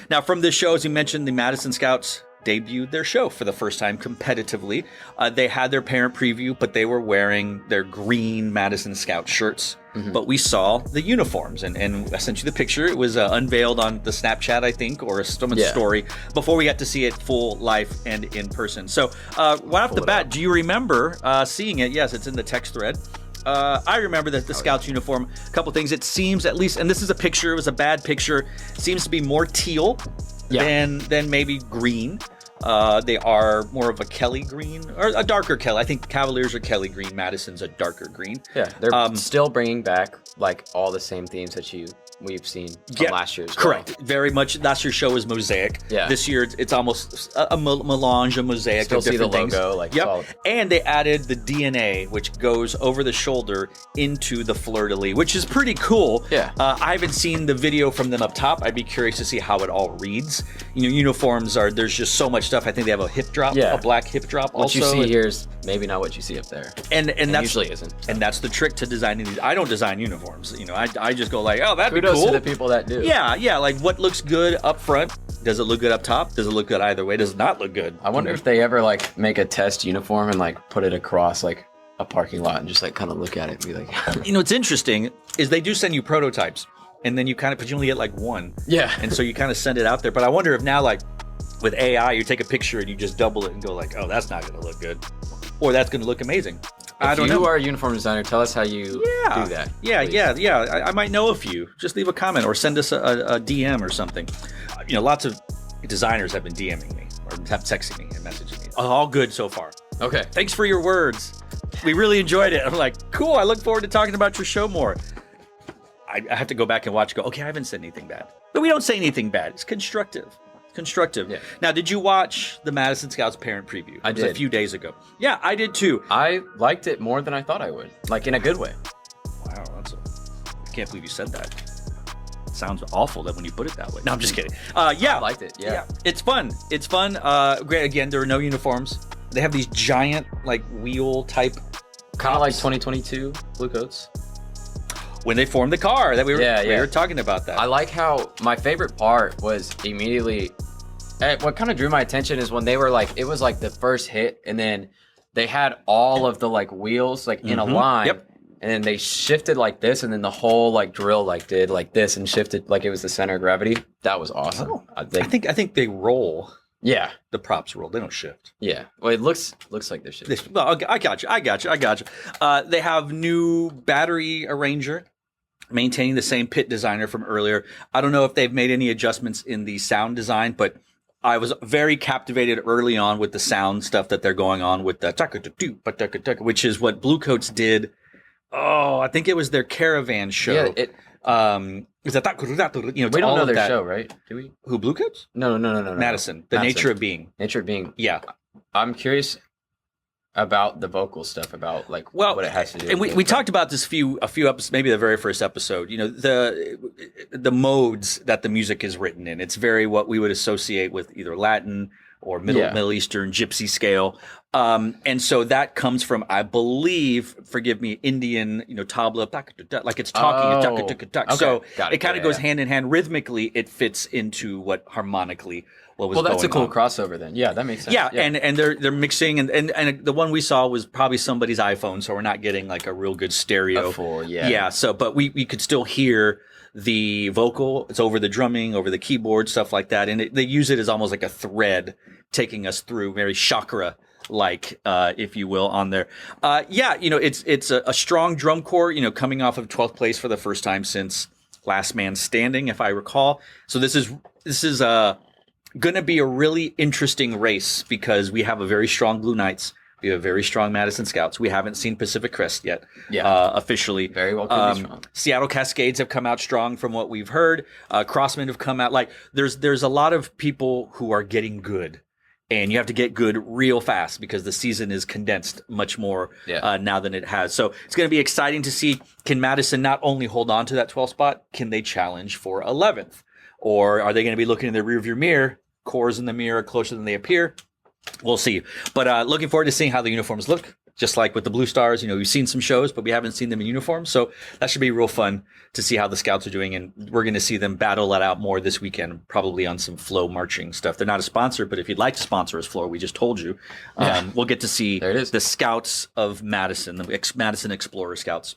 Now, from this show, as you mentioned, the Madison Scouts debuted their show for the first time competitively. They had their parent preview, but they were wearing their green Madison Scout shirts. But we saw the uniforms, and I sent you the picture. It was unveiled on the Snapchat, I think, or a someone's story before we got to see it full life and in person. So right off the bat, do you remember seeing it? Yes, it's in the text thread. I remember that the Scouts uniform, a couple things. It seems, at least, and this is a picture, it was a bad picture, seems to be more teal than maybe green. They are more of a Kelly green, or a darker Kelly. I think Cavaliers are Kelly green, Madison's a darker green. Yeah, they're still bringing back like all the same themes that we've seen from last year's. Correct. Very much. Last year's show was mosaic. Yeah. This year it's almost a melange, a mosaic still of different see the logo, like Yep. And they added the DNA, which goes over the shoulder into the fleur-de-lis, which is pretty cool. Yeah. I haven't seen the video from them up top. I'd be curious to see how it all reads. Uniforms there's just so much stuff. I think they have a hip drop, a black hip drop. What you see here is maybe not what you see up there. And that usually isn't. So. And that's the trick to designing these. I don't design uniforms. I just go like, oh, that'd be cool. Kudos to the people that do. Yeah. Like, what looks good up front? Does it look good up top? Does it look good either way? Does it not look good? I wonder if they ever like make a test uniform and like put it across like a parking lot and just like kind of look at it and be like. What's interesting is they do send you prototypes, and then but you only get like one. Yeah. And so you kind of send it out there. But I wonder if now, like with AI, you take a picture and you just double it and go like, oh, that's not going to look good, or that's going to look amazing. I don't know. If you are a uniform designer, tell us how you do that. Yeah. I might know a few. Just leave a comment or send us a DM or something. Lots of designers have been DMing me or have texting me and messaging me. All good so far. Okay. Thanks for your words. We really enjoyed it. I'm like, cool. I look forward to talking about your show more. I have to go back and watch. Okay, I haven't said anything bad. But we don't say anything bad. It's constructive. Yeah. Now, did you watch the Madison Scouts parent preview? I did. It was a few days ago. Yeah, I did too. I liked it more than I thought I would. Like, in a good way. Wow, I can't believe you said that. It sounds awful that when you put it that way. No, I'm just kidding. I liked it, yeah. It's fun. Great. Again, there are no uniforms. They have these giant, like, wheel type. Kind of like 2022 Blue Coats. When they formed the car, we were talking about that. I like how my favorite part was immediately. What kind of drew my attention is when they were like, it was like the first hit, and then they had all of the like wheels like in a line, and then they shifted like this, and then the whole like drill like did like this and shifted like it was the center of gravity. That was awesome. Oh, I think they roll. Yeah, the props roll. They don't shift. Yeah, well, it looks like they're shifting. Well, I got you. They have new battery arranger, maintaining the same pit designer from earlier. I don't know if they've made any adjustments in the sound design, but I was very captivated early on with the sound stuff that they're going on with the which is what Blue Coats did. Oh, I think it was their Caravan show. Yeah, is that we don't know their show, right? Do we? Who, Blue Coats? No. Madison, the Nature of Being. Nature of Being. Yeah, I'm curious about the vocal stuff, about like what it has to do. And we talked about this a few episodes, maybe the very first episode. The modes that the music is written in. It's very what we would associate with either Latin or Middle Eastern gypsy scale. And so that comes from, I believe, forgive me, Indian, tabla, like it's talking. Okay. So it kind of goes hand in hand. Rhythmically, it fits into what harmonically what was going on. Well, that's a cool crossover then. Yeah, that makes sense. Yeah. And they're mixing, and the one we saw was probably somebody's iPhone, so we're not getting like a real good stereo. Yeah. So, but we could still hear the vocal. It's over the drumming, over the keyboard, stuff like that, and they use it as almost like a thread taking us through, very chakra like, if you will, on there. It's a strong drum corps, coming off of 12th place for the first time since Last Man Standing, if I recall. So this is going to be a really interesting race because we have a very strong Blue Knights. We have very strong Madison Scouts. We haven't seen Pacific Crest yet, officially. Very well could be strong. Seattle Cascades have come out strong from what we've heard. Crossmen have come out. Like, there's a lot of people who are getting good. And you have to get good real fast because the season is condensed much more now than it has. So it's going to be exciting to see, can Madison not only hold on to that 12th spot, can they challenge for 11th? Or are they going to be looking in the rearview mirror? Cores in the mirror closer than they appear. We'll see. But looking forward to seeing how the uniforms look. just like with the Blue Stars, we've seen some shows, but we haven't seen them in uniform. So that should be real fun to see how the Scouts are doing. And we're going to see them battle it out more this weekend, probably on some flow marching stuff. They're not a sponsor, but if you'd like to sponsor us, Floor, we just told you, we'll get to see the Scouts of Madison, the Madison Explorer Scouts.